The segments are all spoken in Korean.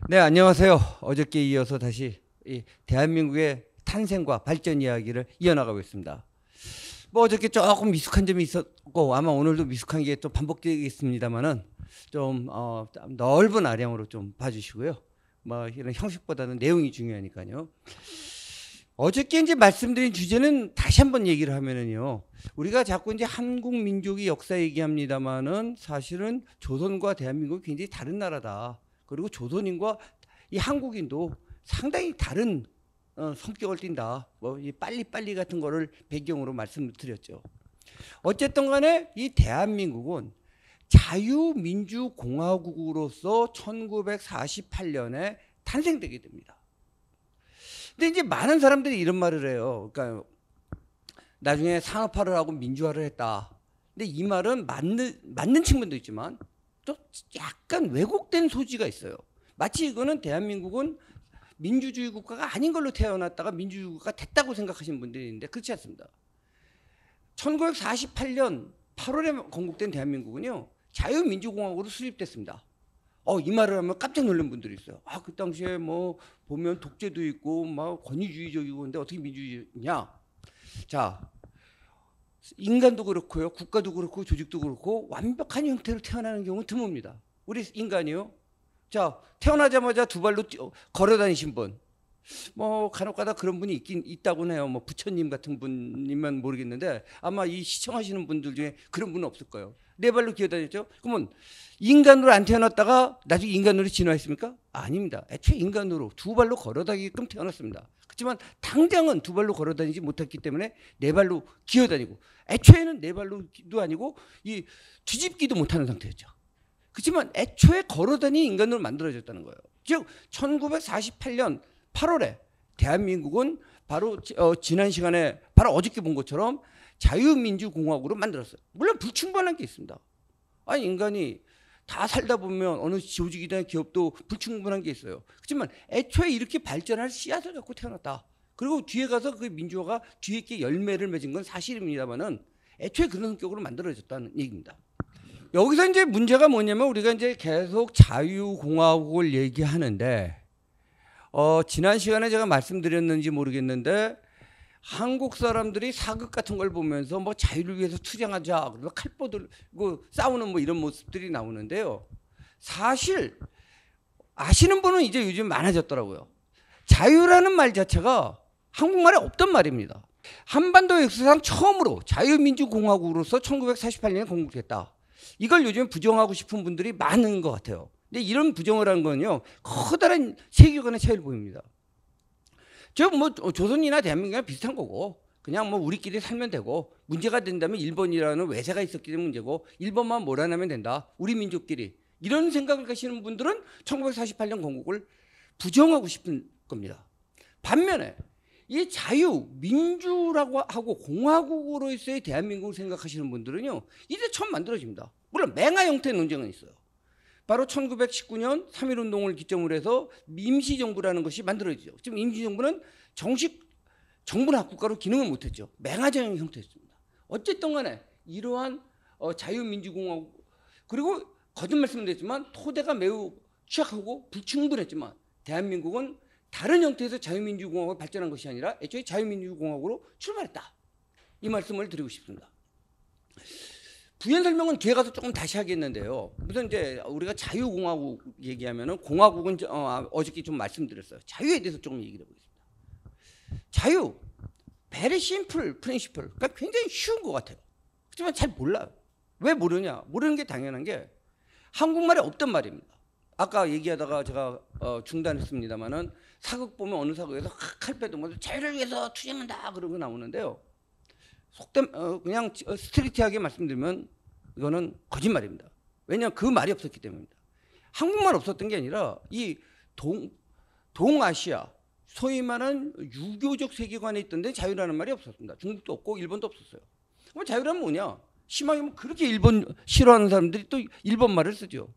네, 안녕하세요. 어저께 이어서 다시 이 대한민국의 탄생과 발전 이야기를 이어나가고 있습니다. 뭐 어저께 조금 미숙한 점이 있었고 아마 오늘도 미숙한 게 또 반복되겠습니다만은 좀 넓은 아량으로 좀 봐주시고요. 뭐 이런 형식보다는 내용이 중요하니까요. 어저께 이제 말씀드린 주제는 다시 한번 얘기를 하면은요. 우리가 자꾸 이제 한국 민족의 역사 얘기합니다만은 사실은 조선과 대한민국이 굉장히 다른 나라다. 그리고 조선인과 이 한국인도 상당히 다른 성격을 띈다. 뭐 이 빨리빨리 같은 거를 배경으로 말씀을 드렸죠. 어쨌든 간에 이 대한민국은 자유민주공화국으로서 1948년에 탄생되게 됩니다. 근데 이제 많은 사람들이 이런 말을 해요. 그러니까 나중에 산업화를 하고 민주화를 했다. 근데 이 말은 맞는 측면도 있지만 또 약간 왜곡된 소지가 있어요. 마치 이거는 대한민국은 민주주의 국가가 아닌 걸로 태어났다가 민주주의 국가가 됐다고 생각하시는 분들이 있는데 그렇지 않습니다. 1948년 8월에 건국된 대한민국은요. 자유민주공화국으로 수립됐습니다. 이 말을 하면 깜짝 놀란 분들이 있어요. 그 당시에 뭐 보면 독재도 있고 막 권위주의적이고 근데 어떻게 민주주의냐? 자, 인간도 그렇고요, 국가도 그렇고 조직도 그렇고 완벽한 형태로 태어나는 경우는 드뭅니다. 우리 인간이요. 자, 태어나자마자 두 발로 걸어 다니신 분, 뭐 간혹가다 그런 분이 있긴 있다고 해요. 뭐 부처님 같은 분이면 모르겠는데 아마 이 시청하시는 분들 중에 그런 분은 없을 거예요. 네 발로 기어다녔죠. 그러면 인간으로 안 태어났다가 나중에 인간으로 진화했습니까? 아닙니다. 애초에 인간으로 두 발로 걸어다니게끔 태어났습니다. 그렇지만 당장은 두 발로 걸어다니지 못했기 때문에 네 발로 기어다니고 애초에는 네 발로도 아니고 이 뒤집기도 못하는 상태였죠. 그렇지만 애초에 걸어다니는 인간으로 만들어졌다는 거예요. 즉 1948년 8월에 대한민국은 바로 지난 시간에 바로 어저께 본 것처럼 자유민주공화국으로 만들었어요. 물론 불충분한 게 있습니다. 아니 인간이 다 살다 보면 어느 조직이나 기업도 불충분한 게 있어요. 그렇지만 애초에 이렇게 발전할 씨앗을 갖고 태어났다. 그리고 뒤에 가서 그 민주화가 뒤에 게 열매를 맺은 건 사실입니다만은 애초에 그런 성격으로 만들어졌다는 얘기입니다. 여기서 이제 문제가 뭐냐면 우리가 이제 계속 자유공화국을 얘기하는데 지난 시간에 제가 말씀드렸는지 모르겠는데 한국 사람들이 사극 같은 걸 보면서 뭐 자유를 위해서 투쟁하자 그리고 칼 뻗들고 싸우는 뭐 이런 모습들이 나오는데요. 사실 아시는 분은 이제 요즘 많아졌더라고요. 자유라는 말 자체가 한국말에 없던 말입니다. 한반도 역사상 처음으로 자유민주공화국으로서 1948년에 건국됐다. 이걸 요즘 부정하고 싶은 분들이 많은 것 같아요. 근데 이런 부정을 한 건요, 커다란 세계관의 차이를 보입니다. 저 뭐 조선이나 대한민국이랑 비슷한 거고, 그냥 뭐 우리끼리 살면 되고, 문제가 된다면 일본이라는 외세가 있었기 때문에 문제고, 일본만 몰아내면 된다. 우리 민족끼리. 이런 생각을 가시는 분들은 1948년 건국을 부정하고 싶은 겁니다. 반면에 이 자유, 민주라고 하고 공화국으로서의 대한민국을 생각하시는 분들은요, 이제 처음 만들어집니다. 물론 맹아 형태의 논쟁은 있어요. 바로 1919년 3.1운동을 기점으로 해서 임시정부라는 것이 만들어지죠. 지금 임시정부는 정식 정부나 국가로 기능을 못했죠. 맹아정 형태였습니다. 어쨌든 간에 이러한 자유민주공화국 그리고 거듭 말씀드렸지만 토대가 매우 취약하고 불충분했지만 대한민국은 다른 형태에서 자유민주공화국으로 발전한 것이 아니라 애초에 자유민주공화국으로 출발했다. 이 말씀을 드리고 싶습니다. 부연 설명은 뒤에 가서 조금 다시 하겠는데요. 우선 이제 우리가 자유공화국 얘기하면은 공화국은 어저께 좀 말씀드렸어요. 자유에 대해서 조금 얘기를 해보겠습니다. 자유, very simple principle. 그러니까 굉장히 쉬운 것 같아요. 하지만 잘 몰라요. 왜 모르냐? 모르는 게 당연한 게 한국말에 없던 말입니다. 아까 얘기하다가 제가 중단했습니다만은 사극 보면 어느 사극에서 칼 빼도 뭐 자유를 위해서 투쟁한다 그러고 나오는데요. 속된 그냥 스트리트하게 말씀드리면 이거는 거짓말입니다. 왜냐하면 그 말이 없었기 때문입니다. 한국말 없었던 게 아니라 이 동아시아 소위 말하는 유교적 세계관에 있던 데 자유라는 말이 없었습니다. 중국도 없고 일본도 없었어요. 그럼 자유라는 뭐냐? 심하게 보면 그렇게 일본 싫어하는 사람들이 또 일본 말을 쓰죠.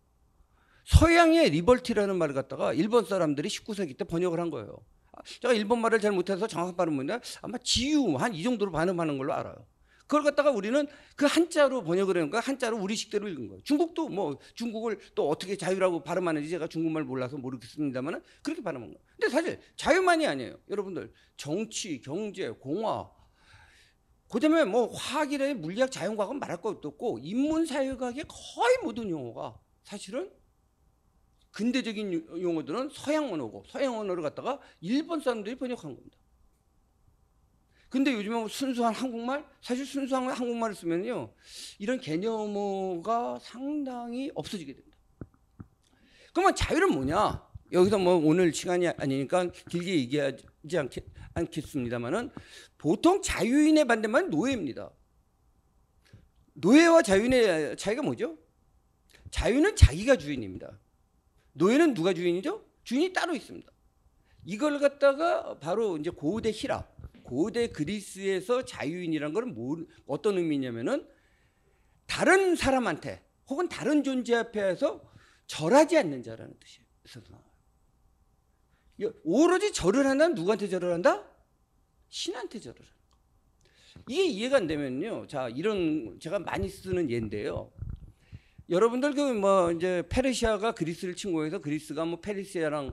서양의 리버티라는 말을 갖다가 일본 사람들이 19세기 때 번역을 한 거예요. 제가 일본 말을 잘 못해서 정확한 발음은 뭐냐? 아마 지유 한 이 정도로 발음하는 걸로 알아요. 그걸 갖다가 우리는 그 한자로 번역을 해놓은 거야. 한자로 우리식대로 읽은 거예요. 중국도 뭐 중국을 또 어떻게 자유라고 발음하는지 제가 중국말 몰라서 모르겠습니다만 그렇게 발음한 거예요. 근데 사실 자유만이 아니에요. 여러분들 정치, 경제, 공화, 그다음에 뭐 화학이래 물리학, 자연과학은 말할 것도 없고 인문사회과학의 거의 모든 용어가 사실은 근대적인 용어들은 서양 언어고 서양 언어를 갖다가 일본 사람들이 번역한 겁니다. 근데 요즘에 뭐 순수한 한국말, 사실 순수한 한국말을 쓰면요 이런 개념어가 상당히 없어지게 됩니다. 그러면 자유는 뭐냐? 여기서 뭐 오늘 시간이 아니니까 길게 얘기하지 않겠습니다만은 보통 자유인의 반대말은 노예입니다. 노예와 자유인의 차이가 뭐죠? 자유는 자기가 주인입니다. 노예는 누가 주인이죠? 주인이 따로 있습니다. 이걸 갖다가 바로 이제 고대 히랍, 고대 그리스에서 자유인이라는 건 어떤 의미냐면은 다른 사람한테 혹은 다른 존재 앞에서 절하지 않는 자라는 뜻이에요. 오로지 절을 한다면 누구한테 절을 한다? 신한테 절을 한다. 이게 이해가 안 되면요. 자, 이런 제가 많이 쓰는 예인데요. 여러분들 그 뭐 이제 페르시아가 그리스를 침공해서 그리스가 뭐 페르시아랑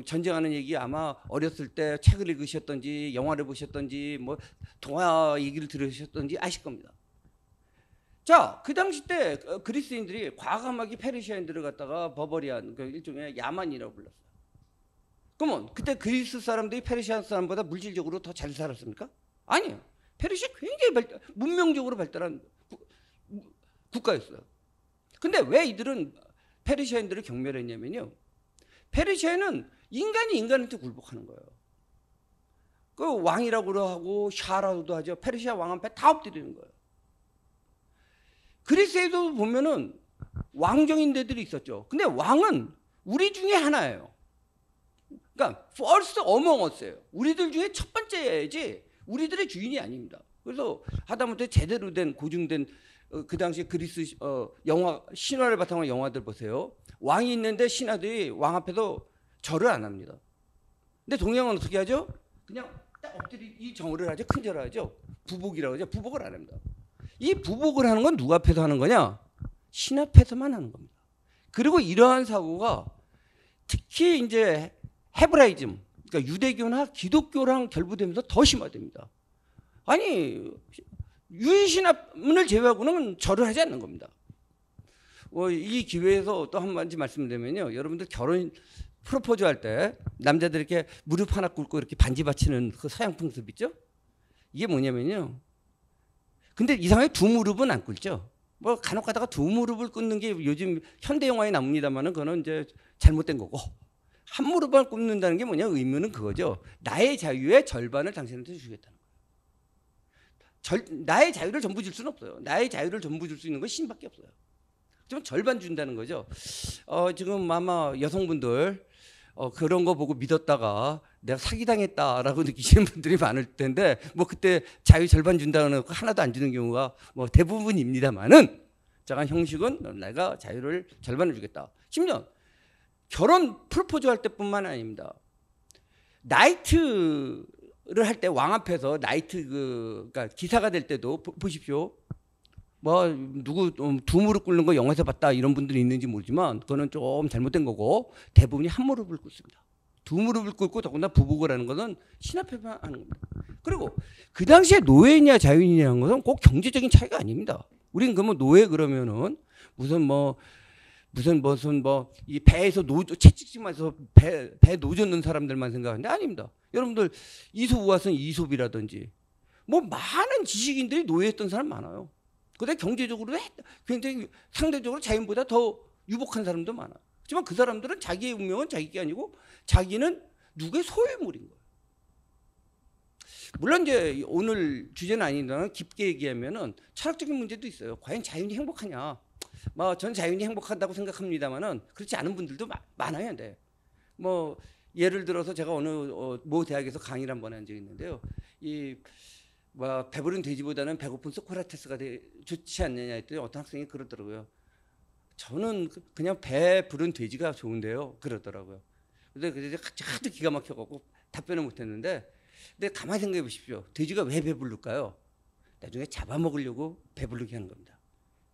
전쟁하는 얘기 아마 어렸을 때 책을 읽으셨던지 영화를 보셨던지 뭐 동화 얘기를 들으셨던지 아실 겁니다. 자, 그 당시 때 그리스인들이 과감하게 페르시아인들을 갖다가 버버리안, 그 일종의 야만이라고 불렀어요. 그러면 그때 그리스 사람들이 페르시아 사람보다 물질적으로 더 잘 살았습니까? 아니에요. 페르시아 굉장히 문명적으로 발달한 국가였어요. 근데 왜 이들은 페르시아인들을 경멸했냐면요. 페르시아는 인간이 인간한테 굴복하는 거예요. 그 왕이라고 하고 샤라도 하죠. 페르시아 왕 앞에 다 엎드리는 거예요. 그리스에도 보면은 왕정인들이 있었죠. 근데 왕은 우리 중에 하나예요. 그러니까 first among us예요. 우리들 중에 첫 번째지 우리들의 주인이 아닙니다. 그래서 하다못해 제대로 된 고증된 그 당시 그리스 영화 신화를 바탕으로 영화들 보세요. 왕이 있는데 신하들이 왕 앞에서 절을 안 합니다. 근데 동양은 어떻게 하죠? 그냥 딱 엎드리 이 정을 하죠. 큰 절을 하죠. 부복이라고 하죠. 부복을 안 합니다. 이 부복을 하는 건 누가 앞에서 하는 거냐? 신 앞에서만 하는 겁니다. 그리고 이러한 사고가 특히 이제 헤브라이즘, 그러니까 유대교나 기독교랑 결부되면서 더 심화됩니다. 아니 유일신합을 제외하고는 절을 하지 않는 겁니다. 이 기회에서 또 한 가지 말씀드리면요, 여러분들 결혼 프로포즈 할 때 남자들 이렇게 무릎 하나 꿇고 이렇게 반지 받치는 그 서양 풍습 있죠? 이게 뭐냐면요. 근데 이상하게 두 무릎은 안 꿇죠. 뭐 간혹 가다가 두 무릎을 꿇는 게 요즘 현대 영화에 나옵니다만은 그거는 이제 잘못된 거고, 한 무릎만 꿇는다는 게 뭐냐, 의미는 그거죠. 나의 자유의 절반을 당신한테 주겠다는 거예요. 나의 자유를 전부 줄 수는 없어요. 나의 자유를 전부 줄 수 있는 건 신밖에 없어요. 좀 절반 준다는 거죠. 지금 아마 여성분들 그런 거 보고 믿었다가 내가 사기당했다라고 느끼시는 분들이 많을 텐데, 뭐 그때 자유 절반 준다는 거 하나도 안 주는 경우가 뭐 대부분입니다만은, 작은 형식은 내가 자유를 절반을 주겠다. 심지어 결혼 프로포즈 할 때뿐만 아닙니다. 나이트를 할 때 왕 앞에서 나이트 그러니까 기사가 될 때도 보십시오. 뭐 누구 두 무릎 꿇는 거 영화에서 봤다 이런 분들이 있는지 모르지만 그거는 좀 잘못된 거고, 대부분이 한 무릎을 꿇습니다. 두 무릎을 꿇고 더군다나 부복을 하는 것은 신 앞에만 하는 겁니다. 그리고 그 당시에 노예냐 자유인이라는 것은 꼭 경제적인 차이가 아닙니다. 우리는 그러면 노예 그러면은 무슨 이 배에서 채찍질만해서 배 노젓는 사람들만 생각하는데 아닙니다. 여러분들 이솝우화선 이솝이라든지 뭐 많은 지식인들이 노예했던 사람 많아요. 그다음에 경제적으로 굉장히 상대적으로 자연보다 더 유복한 사람도 많아요. 하지만 그 사람들은 자기의 운명은 자기 게 아니고 자기는 누구의 소유물인 거예요. 물론 이제 오늘 주제는 아닌데 깊게 얘기하면은 철학적인 문제도 있어요. 과연 자연이 행복하냐? 뭐 전 자연이 행복하다고 생각합니다만은 그렇지 않은 분들도 많아요. 네. 뭐 예를 들어서 제가 어느 모 대학에서 강의를 한번 한 적이 있는데요. 배부른 돼지보다는 배고픈 소크라테스가 좋지 않느냐 했더니 어떤 학생이 그러더라고요. 저는 그냥 배부른 돼지가 좋은데요. 그러더라고요. 근데 하도 기가 막혀갖고 답변을 못했는데, 근데 가만히 생각해 보십시오. 돼지가 왜 배부를까요? 나중에 잡아먹으려고 배부르게 하는 겁니다.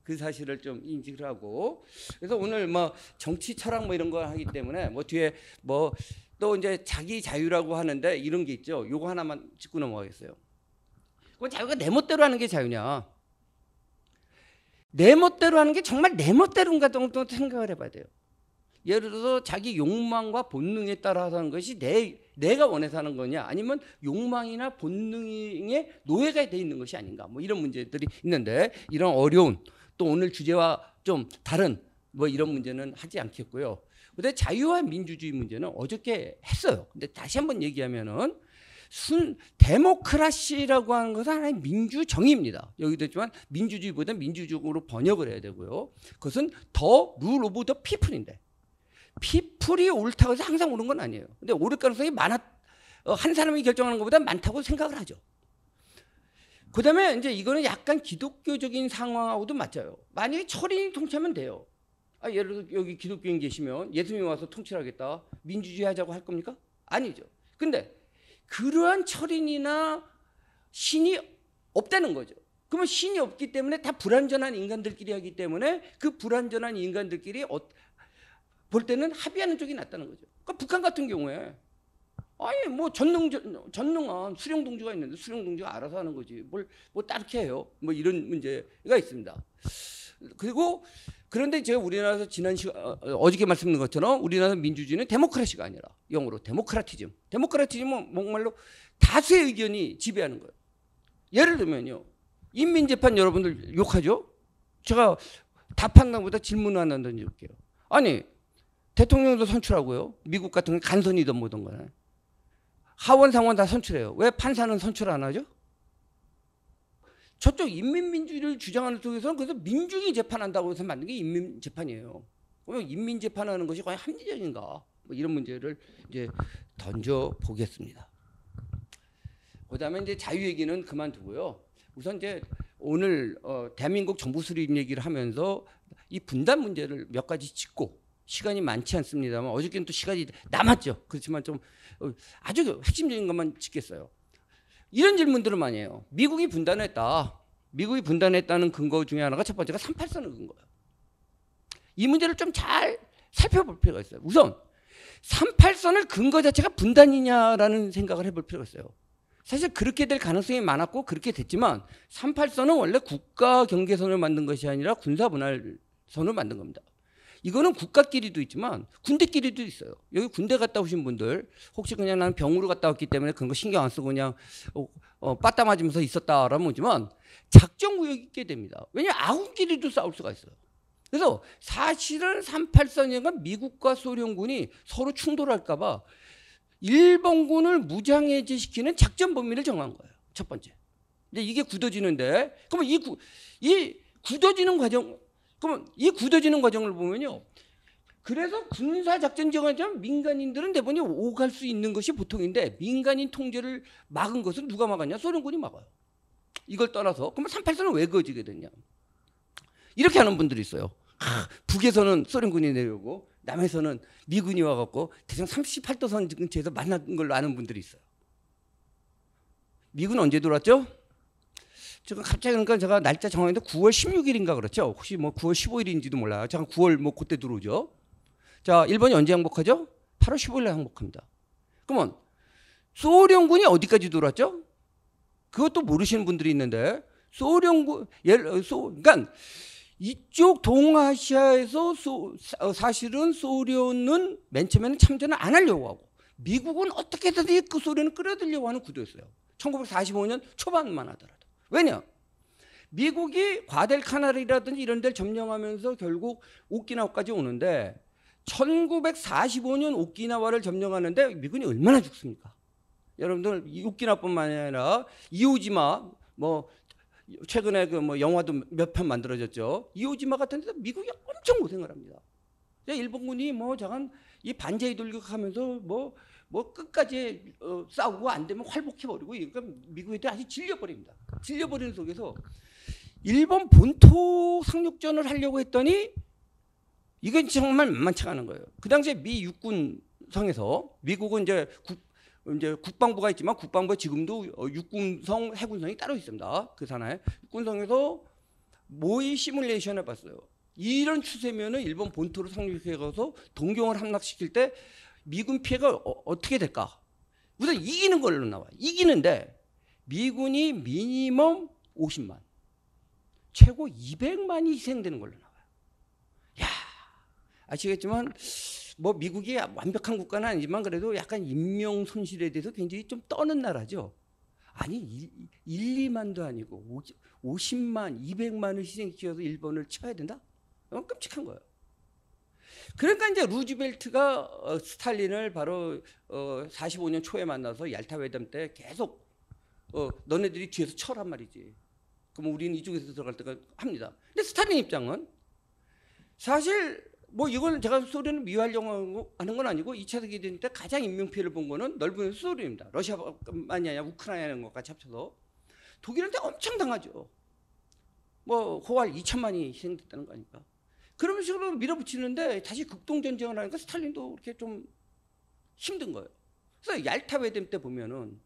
그 사실을 좀 인식을 하고, 그래서 오늘 뭐 정치 철학 뭐 이런 거 하기 때문에 뭐 뒤에 뭐 또 이제 자기 자유라고 하는데 이런 게 있죠. 요거 하나만 짚고 넘어가겠어요. 그 자유가 내 멋대로 하는 게 자유냐? 내 멋대로 하는 게 정말 내 멋대로인가 정도 생각을 해봐야 돼요. 예를 들어서 자기 욕망과 본능에 따라서 하는 것이 내가 원해서 하는 거냐, 아니면 욕망이나 본능에 노예가 돼 있는 것이 아닌가, 뭐 이런 문제들이 있는데, 이런 어려운, 또 오늘 주제와 좀 다른 뭐 이런 문제는 하지 않겠고요. 근데 자유와 민주주의 문제는 어저께 했어요. 근데 다시 한번 얘기하면은 데모크라시라고 하는 것은 하나의 민주정의입니다. 여기도 있지만 민주주의보다 민주적으로 번역을 해야 되고요. 그것은 더 룰 오브 더 피플인데, 피플이 옳다고 해서 항상 옳은 건 아니에요. 근데 옳을 가능성이 한 사람이 결정하는 것보다 많다고 생각을 하죠. 그 다음에 이제 이거는 약간 기독교적인 상황하고도 맞아요. 만약에 철인이 통치하면 돼요. 예를 들어 여기 기독교인 계시면 예수님이 와서 통치를 하겠다, 민주주의 하자고 할 겁니까? 아니죠. 근데 그러한 철인이나 신이 없다는 거죠. 그러면 신이 없기 때문에 다 불완전한 인간들끼리 하기 때문에 그 불완전한 인간들끼리 볼 때는 합의하는 쪽이 낫다는 거죠. 그러니까 북한 같은 경우에 뭐 전능한 수령동주가 있는데 수령동주가 알아서 하는 거지 뭘 따르게 해요. 뭐 이런 문제가 있습니다. 그리고 그런데 제가 우리나라에서 어저께 말씀드린 것처럼 우리나라 민주주의는 데모크라시가 아니라 영어로 데모크라티즘. 데모크라티즘은 정말로 다수의 의견이 지배하는 거예요. 예를 들면요, 인민재판 여러분들 욕하죠? 제가 답한다는 것보다 질문 하나 던져볼게요. 아니, 대통령도 선출하고요, 미국 같은 건 간선이든 뭐든 간에 하원 상원 다 선출해요. 왜 판사는 선출 안 하죠? 저쪽 인민민주주의를 주장하는 쪽에서는 그래서 민중이 재판한다고 해서 만든 게 인민재판이에요. 그러면 인민재판하는 것이 과연 합리적인가? 뭐 이런 문제를 이제 던져 보겠습니다. 그다음에 이제 자유 얘기는 그만두고요. 우선 이제 오늘 대한민국 정부 수립 얘기를 하면서 이 분단 문제를 몇 가지 짚고, 시간이 많지 않습니다만 어저께는 또 시간이 남았죠. 그렇지만 좀 아주 핵심적인 것만 짚겠어요. 이런 질문들을 많이 해요. 미국이 분단했다. 미국이 분단했다는 근거 중에 하나가 첫 번째가 38선을 근거예요. 이 문제를 좀 잘 살펴볼 필요가 있어요. 우선 38선을 근거 자체가 분단이냐라는 생각을 해볼 필요가 있어요. 사실 그렇게 될 가능성이 많았고 그렇게 됐지만 38선은 원래 국가 경계선을 만든 것이 아니라 군사 분할선을 만든 겁니다. 이거는 국가끼리도 있지만 군대끼리도 있어요. 여기 군대 갔다 오신 분들 혹시 그냥 나는 병으로 갔다 왔기 때문에 그런 거 신경 안 쓰고 그냥 빠따 맞으면서 있었다라면 모지만 작전구역이 있게 됩니다. 왜냐하면 아군끼리도 싸울 수가 있어요. 그래서 사실은 38선이가 미국과 소련군이 서로 충돌할까 봐 일본군을 무장해제시키는 작전 범위를 정한 거예요. 첫 번째. 근데 이게 굳어지는데, 그러면 이 굳어지는 과정, 그러면 이 굳어지는 과정을 보면요, 그래서 군사작전 지역하면 민간인들은 대부분 오갈 수 있는 것이 보통인데 민간인 통제를 막은 것은 누가 막았냐? 소련군이 막아요. 이걸 떠나서 그러면 38선은 왜 그어지게 됐냐? 이렇게 하는 분들이 있어요. 북에서는 소련군이 내려오고 남에서는 미군이 와갖고 대충 38도선 근처에서 만난 걸로 아는 분들이 있어요. 미군은 언제 들어왔죠? 지금 갑자기 그러니까 제가 날짜 정했는데 9월 16일인가 그렇죠? 혹시 뭐 9월 15일인지도 몰라요. 제가 9월 뭐 그때 들어오죠. 자, 일본이 언제 항복하죠? 8월 15일에 항복합니다. 그러면 소련군이 어디까지 들어왔죠? 그것도 모르시는 분들이 있는데 소련군 그러니까 이쪽 동아시아에서 사실은 소련은 맨 처음에는 참전을 안 하려고 하고 미국은 어떻게든지 그 소련을 끌어들이려고 하는 구도였어요. 1945년 초반만 하더라도. 왜냐? 미국이 과델카날이라든지 이런 데를 점령하면서 결국 오키나와까지 오는데 1945년 오키나와를 점령하는데 미군이 얼마나 죽습니까? 여러분들 오키나와뿐만 아니라 이오지마 뭐 최근에 그 뭐 영화도 몇 편 만들어졌죠. 이오지마 같은 데도 미국이 엄청 고생을 합니다. 일본군이 뭐 잠깐 이 반자이 돌격하면서 뭐 끝까지 싸우고 안 되면 활복해버리고, 그러니까 미국 애들이 아주 질려버립니다. 질려버리는 속에서 일본 본토 상륙전을 하려고 했더니 이건 정말 만만치 않은 거예요. 그 당시에 미 육군성에서 미국은 이제 이제 국방부가 있지만 국방부에 지금도 육군성, 해군성이 따로 있습니다. 그 산하에 육군성에서 모의 시뮬레이션 해봤어요. 이런 추세면은 일본 본토로 상륙해가서 동경을 함락시킬 때 미군 피해가 어떻게 될까? 우선 이기는 걸로 나와. 이기는데 미군이 미니멈 50만, 최고 200만이 희생되는 걸로 나와요. 야, 아시겠지만 뭐 미국이 완벽한 국가는 아니지만 그래도 약간 인명 손실에 대해서 굉장히 좀 떠는 나라죠. 아니 1, 2만도 아니고 50만, 200만을 희생시켜서 일본을 쳐야 된다? 끔찍한 거예요. 그러니까 이제 루즈벨트가 스탈린을 바로 45년 초에 만나서 얄타 회담 때 계속 너네들이 뒤에서 쳐란 말이지. 그럼 우리는 이쪽에서 들어갈 때가 합니다. 근데 스탈린 입장은 사실 뭐 이건 제가 소련을 미워하려고 하는 건 아니고 2차 세계대전 때 가장 인명피해를 본 거는 넓은 소련입니다. 러시아뿐만이 아니라 우크라이나는 것까지 합쳐서 독일한테 엄청 당하죠. 뭐 호활 2천만이 희생됐다는 거 아닙니까? 그런 식으로 밀어붙이는데 다시 극동전쟁을 하니까 스탈린도 이렇게 좀 힘든 거예요. 그래서 얄타 회담 때 보면은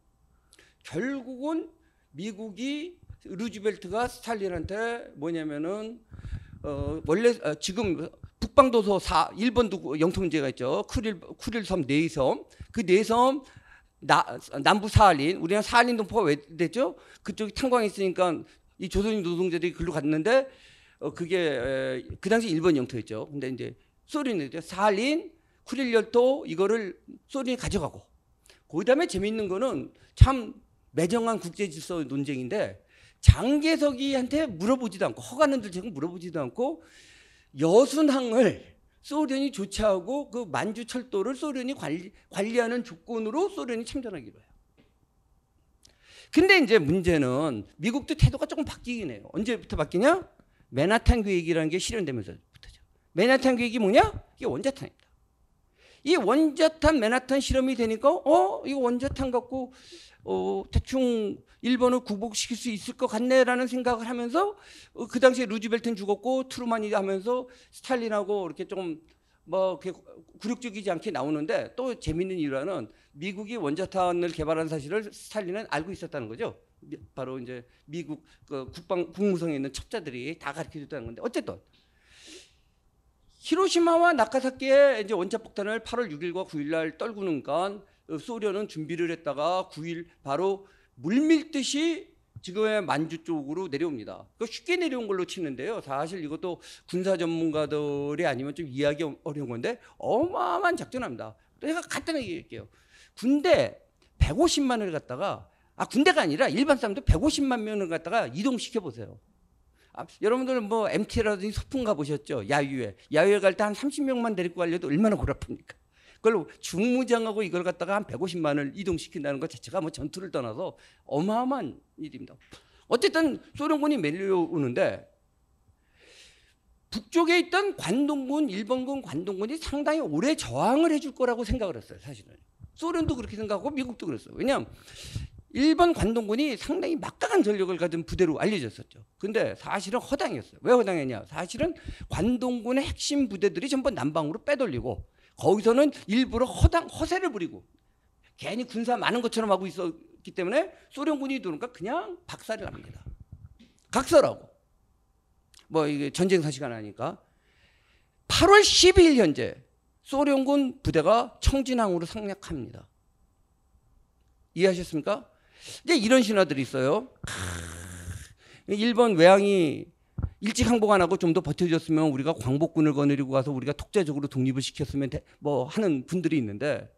결국은 미국이 루즈벨트가 스탈린한테 뭐냐면은 원래 지금 북방도서 일본도 영통제가 있죠. 쿠릴섬 4섬. 그 4섬 남부 사할린, 우리는 사할린 동포가 왜 됐죠? 그쪽이 탄광이 있으니까 이 조선인 노동자들이 글로 갔는데 그게 그 당시 일본 영토였죠. 근데 이제 소련이 사할린, 쿠릴열도 이거를 소련이 가져가고. 그다음에 재미있는 거는 참 매정한 국제 질서 논쟁인데 장개석이한테 물어보지도 않고 허가는 들지고 물어보지도 않고 여순항을 소련이 조치하고 그 만주 철도를 소련이 관리하는 조건으로 소련이 참전하기로 해요. 근데 이제 문제는 미국도 태도가 조금 바뀌긴 해요. 언제부터 바뀌냐? 맨하탄 계획이라는 게 실현되면서부터죠. 맨하탄 계획이 뭐냐? 이게 원자탄입니다. 이 원자탄 맨하탄 실험이 되니까 이거 원자탄 갖고 대충 일본을 굴복시킬 수 있을 것 같네라는 생각을 하면서 그 당시에 루즈벨트는 죽었고 트루만이 하면서 스탈린하고 이렇게 좀 뭐 굴욕적이지 않게 나오는데 또 재밌는 일화는 미국이 원자탄을 개발한 사실을 스탈린은 알고 있었다는 거죠. 바로 이제 미국 국무성에 있는 첩자들이 다 가르쳐줬다는 건데 어쨌든 히로시마와 나카사키에 이제 원자폭탄을 8월 6일과 9일 날 떨구는간 소련은 준비를 했다가 9일 바로 물밀듯이 지금의 만주 쪽으로 내려옵니다. 쉽게 내려온 걸로 치는데요. 사실 이것도 군사 전문가들이 아니면 좀 이해하기 어려운 건데 어마어마한 작전합니다. 제가 간단하게 얘기할게요. 군대 150만을 갖다가 군대가 아니라 일반 사람들 150만 명을 갖다가 이동시켜 보세요. 여러분들은 뭐 MT라든지 소풍 가보셨죠? 야유회 갈 때 한 30명만 데리고 가려도 얼마나 골아픕니까? 그걸 중무장하고 이걸 갖다가 한 150만을 이동시킨다는 것 자체가 뭐 전투를 떠나서 어마어마한 일입니다. 어쨌든 소련군이 밀려오는데 북쪽에 있던 관동군, 일본군 관동군이 상당히 오래 저항을 해줄 거라고 생각을 했어요. 사실은 소련도 그렇게 생각하고 미국도 그랬어요. 왜냐하면 일본 관동군이 상당히 막강한 전력을 가진 부대로 알려졌었죠. 근데 사실은 허당이었어요. 왜 허당했냐? 사실은 관동군의 핵심 부대들이 전부 남방으로 빼돌리고 거기서는 일부러 허세를 부리고 괜히 군사 많은 것처럼 하고 있었기 때문에 소련군이 들어오니까 그냥 박살이 납니다. 각설하고 뭐 이게 전쟁 사시가 나니까 8월 12일 현재 소련군 부대가 청진항으로 상륙합니다. 이해하셨습니까? 이제 이런 신화들이 있어요. 일본 외항이 일찍 항복 안 하고 좀 더 버텨줬으면 우리가 광복군을 거느리고 가서 우리가 독자적으로 독립을 시켰으면 뭐 하는 분들이 있는데